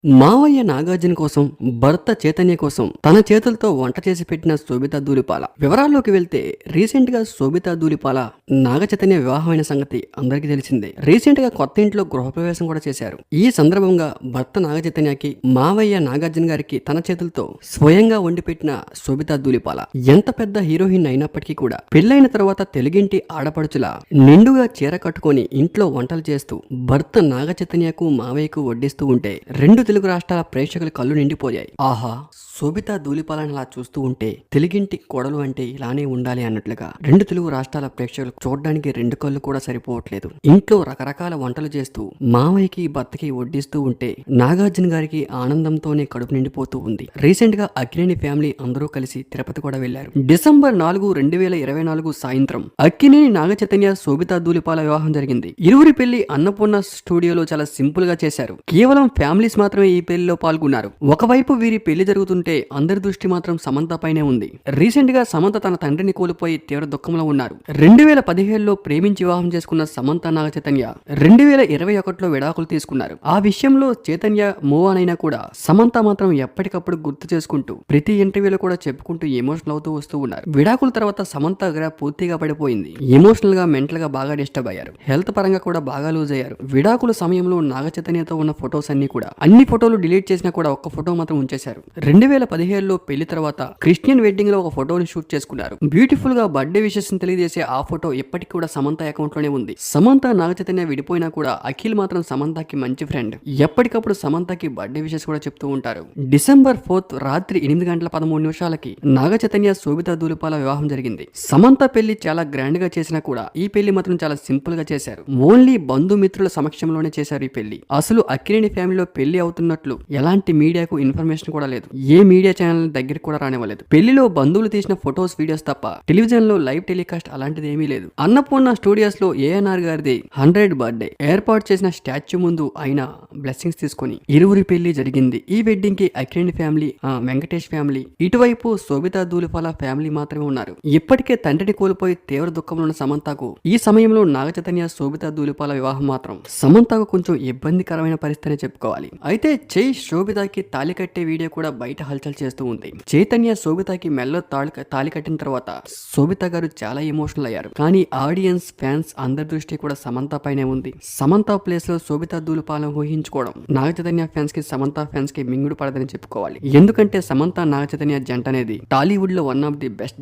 మావయ్య నాగార్జున కోసం భర్త చైతన్య కోసం తన చేతులతో వంట చేసి పెట్టిన శోభితా ధూళిపాల వివరాల్లోకి వెళ్తే రీసెంట్ గా శోభితా ధూళిపాల నాగ చైతన్య వివాహమైన సంగతి అందరికీ తెలిసిందే. రీసెంట్ గా కొత్త ఇంట్లో గృహప్రవేశం కూడా చేశారు. ఈ సందర్భంగా భర్త నాగ చైతన్యకి మావయ్య నాగార్జున గారికి తన చేతులతో స్వయంగా వండి పెట్టిన శోభితా ధూళిపాల ఎంత పెద్ద హీరోయిన్ అయినప్పటికీ కూడా పెళ్లైన తర్వాత తెలుగింటి ఆడపడుచులా నిండుగా చీర కట్టుకొని ఇంట్లో వంటలు చేస్తూ భర్త నాగ చైతన్యకు మావయ్యకు వడ్డిస్తూ ఉంటే రెండు తెలుగు రాష్ట్రాల ప్రేక్షకుల కళ్ళు నిండిపోయాయి. ఆహా, శోభితా ధూళిపాలను అలా చూస్తూ ఉంటే తెలుగింటి కోడలు అంటే ఇలానే ఉండాలి అన్నట్లుగా రెండు తెలుగు రాష్ట్రాల ప్రేక్షకులు చూడడానికి రెండు కళ్ళు కూడా సరిపోవట్లేదు. ఇంట్లో రకరకాల వంటలు చేస్తూ మావయ్యకి భర్తకి వడ్డిస్తూ ఉంటే నాగార్జున గారికి ఆనందంతోనే కడుపు నిండిపోతూ ఉంది. రీసెంట్ గా అక్కినేని ఫ్యామిలీ అందరూ కలిసి తిరుపతి కూడా వెళ్లారు. డిసెంబర్ 4, 2024 సాయంత్రం అక్కినేని నాగ చైతన్య శోభితా ధూళిపాల వివాహం జరిగింది. ఇరువురి పెళ్లి అన్నపూర్ణ స్టూడియోలో చాలా సింపుల్ గా చేశారు. కేవలం ఫ్యామిలీస్ మాత్రమే ఈ పెళ్లిలో పాల్గొన్నారు. ఒకవైపు వీరి పెళ్లి జరుగుతుంటే అందరి దృష్టి మాత్రం సమంత పైనే ఉంది. రీసెంట్ గా సమంత తన తండ్రిని కోల్పోయి తీవ్ర దుఃఖంలో ఉన్నారు. 2017లో ప్రేమించి వివాహం చేసుకున్న సమంత నాగ చైతన్య 2021లో విడాకులు తీసుకున్నారు. ఆ విషయంలో చైతన్య మూవ్ ఆన్ అయినా కూడా సమంత మాత్రం ఎప్పటికప్పుడు గుర్తు చేసుకుంటూ ప్రతి ఇంటర్వ్యూలో కూడా చెప్పుకుంటూ ఎమోషనల్ అవుతూ వస్తూ ఉన్నారు. విడాకుల తర్వాత సమంత పూర్తిగా పడిపోయింది. ఎమోషనల్ గా మెంటల్ గా బాగా డిస్టర్బ్ అయ్యారు. హెల్త్ పరంగా కూడా బాగా లూజ్ అయ్యారు. విడాకుల సమయంలో నాగ చైతన్యతో ఉన్న ఫొటోస్ అన్ని ఫోటోలు డిలీట్ చేసినా కూడా ఒక్క ఫోటో మాత్రం ఉంచేశారు. 2017లో పెళ్లి తర్వాత క్రిస్టియన్ వెడ్డింగ్ లో ఒక ఫోటోని షూట్ చేసుకున్నారు. బ్యూటిఫుల్ గా బర్త్డే విషెస్ తెలియజేసే ఆ ఫోటో ఎప్పటికీ కూడా సమంత అకౌంట్ లోనే ఉంది. సమంత నాగ చైతన్య విడిపోయినా కూడా అఖిల్ మాత్రం సమంతకి మంచి ఫ్రెండ్. ఎప్పటికప్పుడు సమంతకి బర్త్డే విషెస్ కూడా చెప్తూ ఉంటారు. డిసెంబర్ 4 రాత్రి 8:13 నాగ చైతన్య శోభితా ధూళిపాల వివాహం జరిగింది. సమంత పెళ్లి చాలా గ్రాండ్ గా చేసినా కూడా ఈ పెళ్లి మాత్రం చాలా సింపుల్ గా చేశారు. ఓన్లీ బంధుమిత్రుల సమక్షంలోనే చేశారు ఈ పెళ్లి. అసలు అక్కినేని ఫ్యామిలీలో పెళ్లి అవుతున్నట్లు ఎలాంటి మీడియాకు ఇన్ఫర్మేషన్ కూడా లేదు. ఏ మీడియా ఛానల్ దగ్గరికి కూడా రానివ్వలేదు. పెళ్లిలో బంధువులు తీసిన ఫొటోస్, వీడియోస్ తప్ప టెలివిజన్ లో లైవ్ టెలికాస్ట్ అలాంటిది ఏమీ లేదు. అన్నపూర్ణ స్టూడియోస్ లో ఏఎన్ఆర్ గారిది 100th బర్త్డే ఏర్పాటు చేసిన స్టాచ్యూ ముందు ఆయన బ్లెస్సింగ్స్ తీసుకుని ఇరువురి పెళ్లి జరిగింది. ఈ వెడ్డింగ్ కి అక్కినేని ఫ్యామిలీ, వెంకటేష్ ఫ్యామిలీ, ఇటువైపు శోభితా ధూళిపాల ఫ్యామిలీ మాత్రమే ఉన్నారు. ఇప్పటికే తండ్రిని కోల్పోయి తీవ్ర దుఃఖంలో ఉన్న సమంతకు ఈ సమయంలో నాగ చైతన్య శోభితా ధూళిపాల వివాహం మాత్రం సమంతకు కొంచెం ఇబ్బందికరమైన పరిస్థితి చెప్పుకోవాలి. అయితే శోభితాకి తాలి కట్టే వీడియో కూడా బయట హల్చల్ చేస్తూ ఉంది. చైతన్య శోభితాకి మెల్లో తాలి కట్టిన తర్వాత శోభిత గారు చాలా ఎమోషనల్ అయ్యారు. కానీ ఆడియన్స్, ఫ్యాన్స్ అందరి దృష్టి కూడా సమంత పైనే ఉంది. సమంత ప్లేస్ లో శోభితా ధూళిపాలను ఊహించుకోవడం నాగ చైతన్య ఫ్యాన్స్ కి, సమంత ఫ్యాన్స్ కి మింగుడు పడదని చెప్పుకోవాలి. ఎందుకంటే సమంత నాగ చైతన్య జంట అనేది టాలీవుడ్ లో వన్ ఆఫ్ ది బెస్ట్.